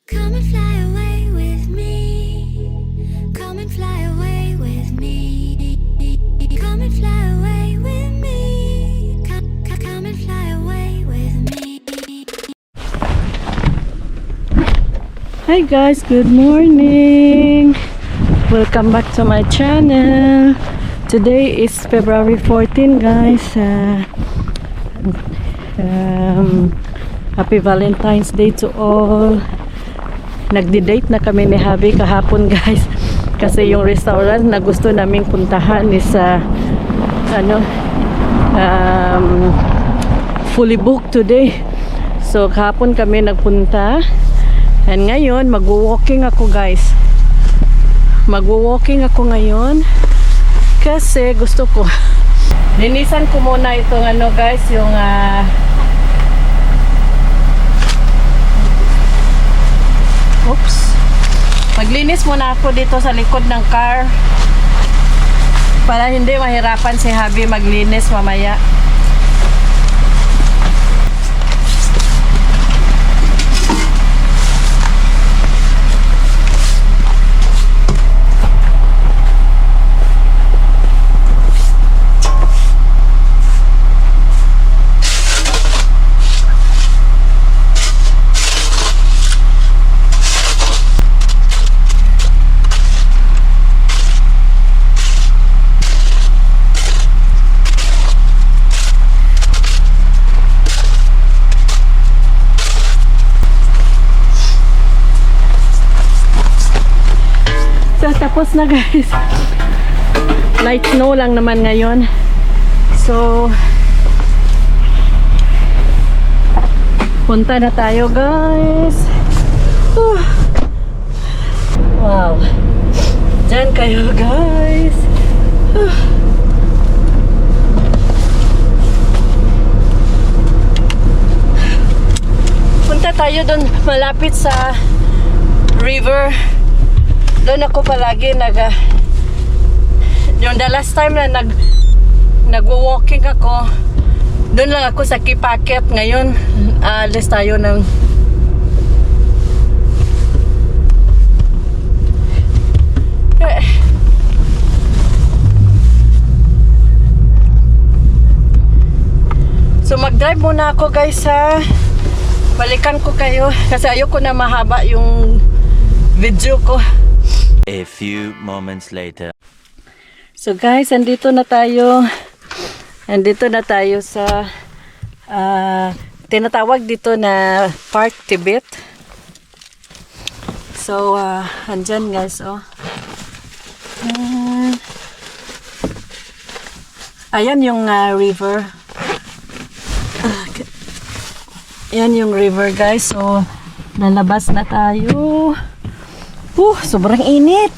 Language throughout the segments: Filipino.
Come and fly away with me. Come and fly away with me. Come and fly away with me. Come and fly away with me. Hi guys, good morning. Welcome back to my channel. Today is February 14, guys. Happy Valentine's Day to all. Nagdi-date na kami ni Habi kahapon, guys, kasi yung restaurant na gusto naming puntahan is fully booked today. So kahapon kami nagpunta, and ngayon mag-walking ako, guys. Mag-walking ako ngayon kasi gusto ko linisan ko muna itong guys, yung oops, maglinis muna ako dito sa likod ng car para hindi mahirapan si Habi maglinis mamaya. Tapos na, guys. Light snow lang naman ngayon. So punta na tayo, guys. Wow. Diyan kayo, guys. Punta tayo doon malapit sa river. Doon ako palagi yung the last time na nag-walking ako, doon lang ako sa Kipaket. Ngayon alis tayo ng so mag-drive muna ako, guys, ha. Balikan ko kayo kasi ayoko na mahaba yung video ko. A few moments later. So guys, andito na tayo sa tinatawag dito na Park Tibet. So andyan, guys, oh. Ayan yung river. Ayan yung river, guys. So lalabas na tayo. Sobrang init.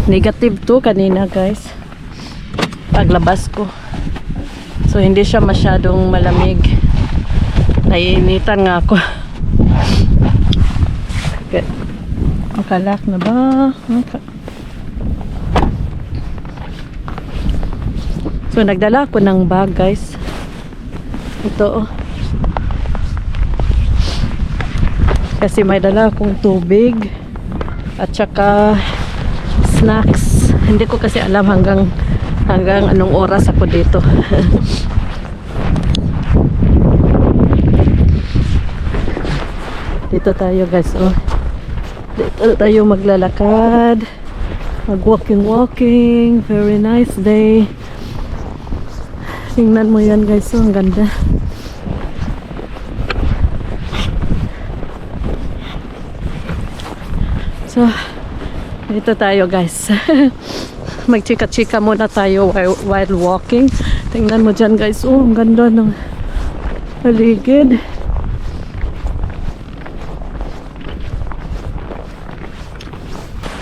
Negative 2 kanina, guys, paglabas ko. So hindi siya masyadong malamig. Naiinitan nga ako. Okay. Makalak na ba? So nagdala ako ng bag, guys. Ito, oh. Kasi may dala akong tubig at saka snacks. Hindi ko kasi alam hanggang anong oras ako dito. Dito tayo, guys, oh. Dito tayo maglalakad, mag-walking. Very nice day. Tingnan mo yan, guys, oh, ang ganda. So dito tayo, guys. Magchika-chika muna tayo while walking. Tingnan mo dyan, guys, oh, ang ganda ng paligid.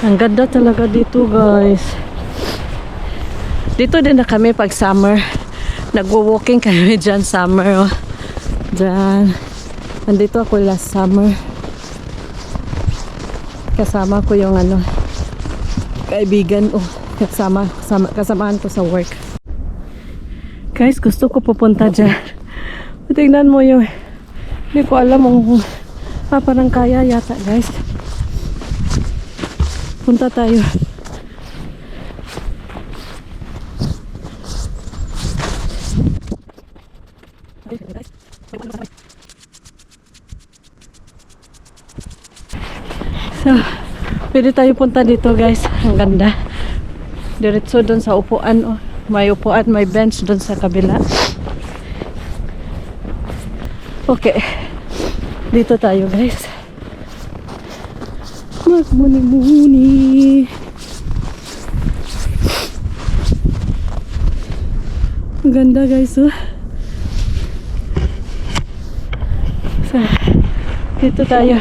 Ang ganda talaga dito, guys. Dito din na kami pag summer. Nagwo-walking kami dyan summer, oh. Dyan. Nandito ako last summer. Kasama ko yung kaibigan, oh. Kasamaan ko sa work. Guys, gusto ko pupunta dyan. Tingnan mo yung, hindi ko alam kung parang kaya yata guys. Punta tayo. So, pwede tayo punta dito guys. Ang ganda. Diretso doon sa upuan. Oh. May upuan, may bench doon sa kabila. Okay. Dito tayo guys. Magmuni-muni. Ang ganda guys oh. So, dito tayo.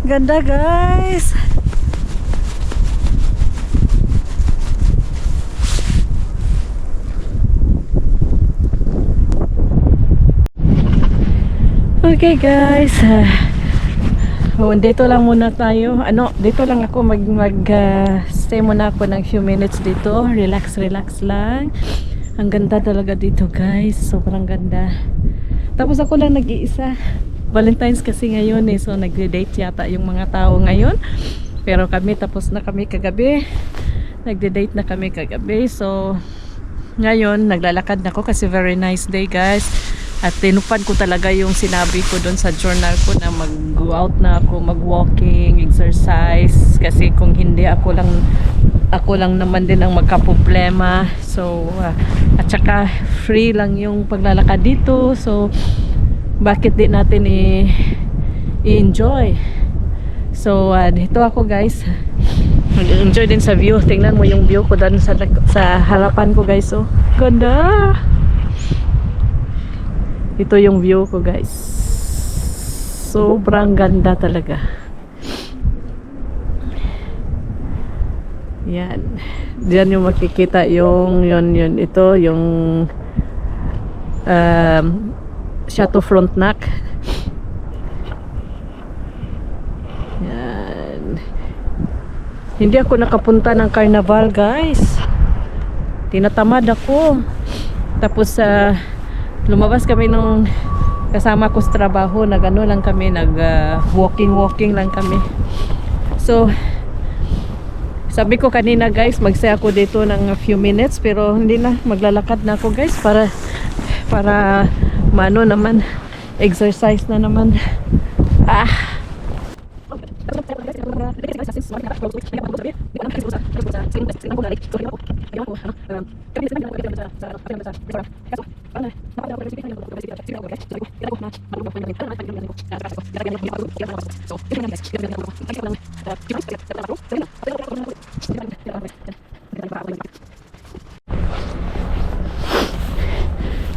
Ganda guys. Okay guys. Dito lang muna tayo. Dito lang ako stay muna ako ng few minutes dito. Relax lang. Ang ganda talaga dito guys. Sobrang ganda. Tapos ako lang nag-iisa. Valentine's kasi ngayon eh, so nagde-date yata yung mga tao ngayon, pero kami tapos na kami kagabi, nagde-date na kami kagabi, so ngayon naglalakad na ako kasi very nice day guys, at tinupad ko talaga yung sinabi ko doon sa journal ko na mag-go out na ako, mag-walking, exercise, kasi kung hindi ako lang naman din ang magka-problema, so at saka free lang yung paglalakad dito, so bakit di natin i-enjoy. So dito ako guys, mag-enjoy din sa view. Tingnan mo yung view ko doon sa harapan ko guys. Oh, ganda. Ito yung view ko guys. Sobrang ganda talaga. Yan. Diyan yung makikita yung ito yung Chateau Frontenac. Yan. Hindi ako nakapunta ng carnival guys. Tinatamad ako. Tapos lumabas kami nung kasama ko sa trabaho, nag-ano lang kami, walking lang kami. So sabi ko kanina guys, magsaya ako dito ng a few minutes, pero hindi na, maglalakad na ako guys para mano naman, exercise na naman.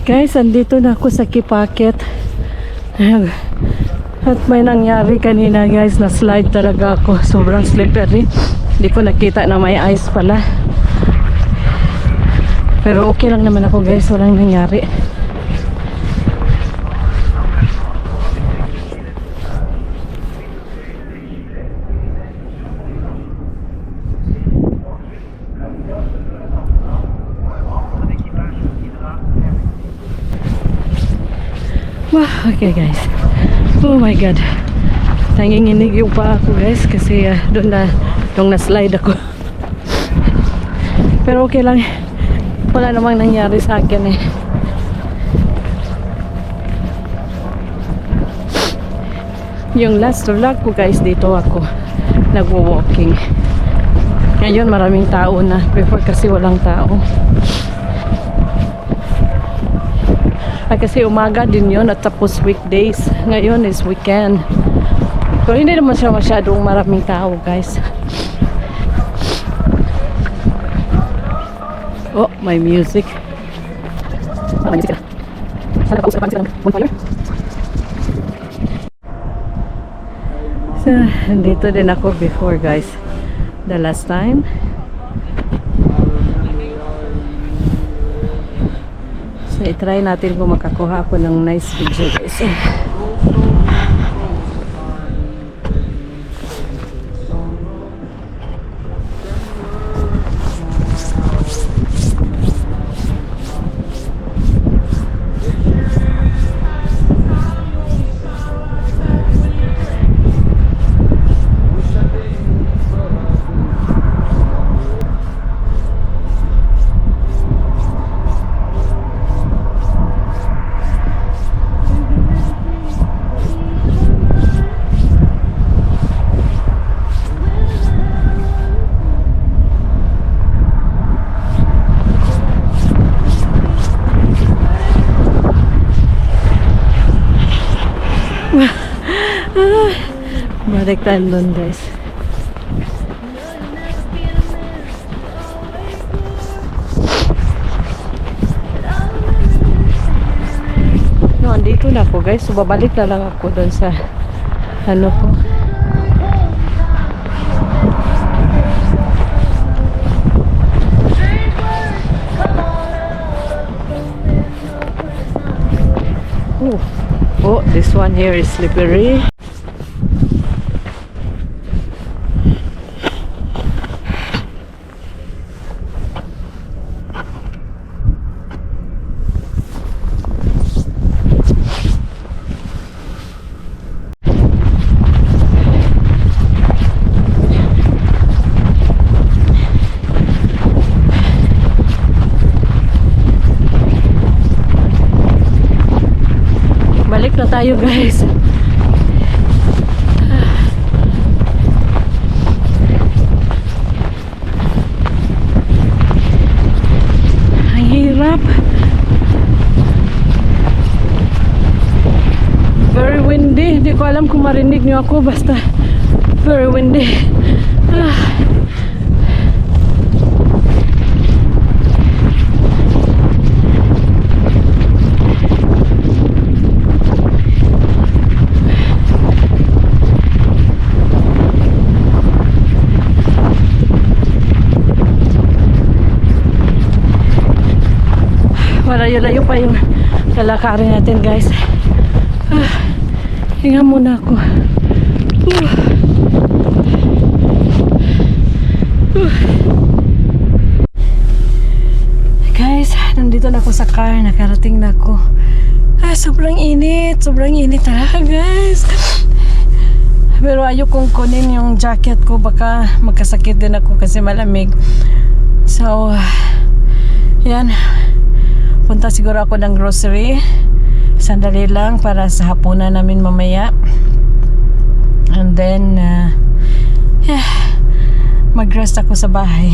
Guys, andito na ako sa Kipaket. At may nangyari kanina guys, na slide talaga ako. Sobrang slippery. Hindi ko nakita na may ice pala. Pero okay lang naman ako guys, walang nangyari. Wow, okay guys. Oh my god. Nanginginig yung pa ako guys kasi doon na slide ako. Pero okay lang. Wala namang nangyari sa akin eh. Yung last vlog ko guys, dito ako nagwo-walking. Ngayon maraming tao na. Before kasi walang tao. Kasi umaga din yun at tapos weekdays. Ngayon is weekend. Pero hindi naman siya masyadong maraming tao guys. Oh, may music. May music. Sana pa usap ng bonfire. So, dito din ako before guys. the last time. So, i-try natin kung makakuha ako ng nice picture guys. Balik tayo doon guys. No, andito na ako guys. So babalik na lang ako doon sa ano ko. Oh, this one here is slippery. Balik na tayo guys. Ang hirap. Very windy. Hindi ko alam kung marinig nyo ako. Basta very windy. Malayo-layo pa yung lalakarin natin guys. Hinga muna ako. Guys, nandito na ako sa car. Nakarating na ako. Sobrang init. Sobrang init talaga guys. Pero ayaw kong kunin yung jacket ko. Baka magkasakit din ako kasi malamig. So, yan. Punta siguro ako ng grocery. Sandali lang para sa hapunan namin mamaya. And then, mag-rest ako sa bahay.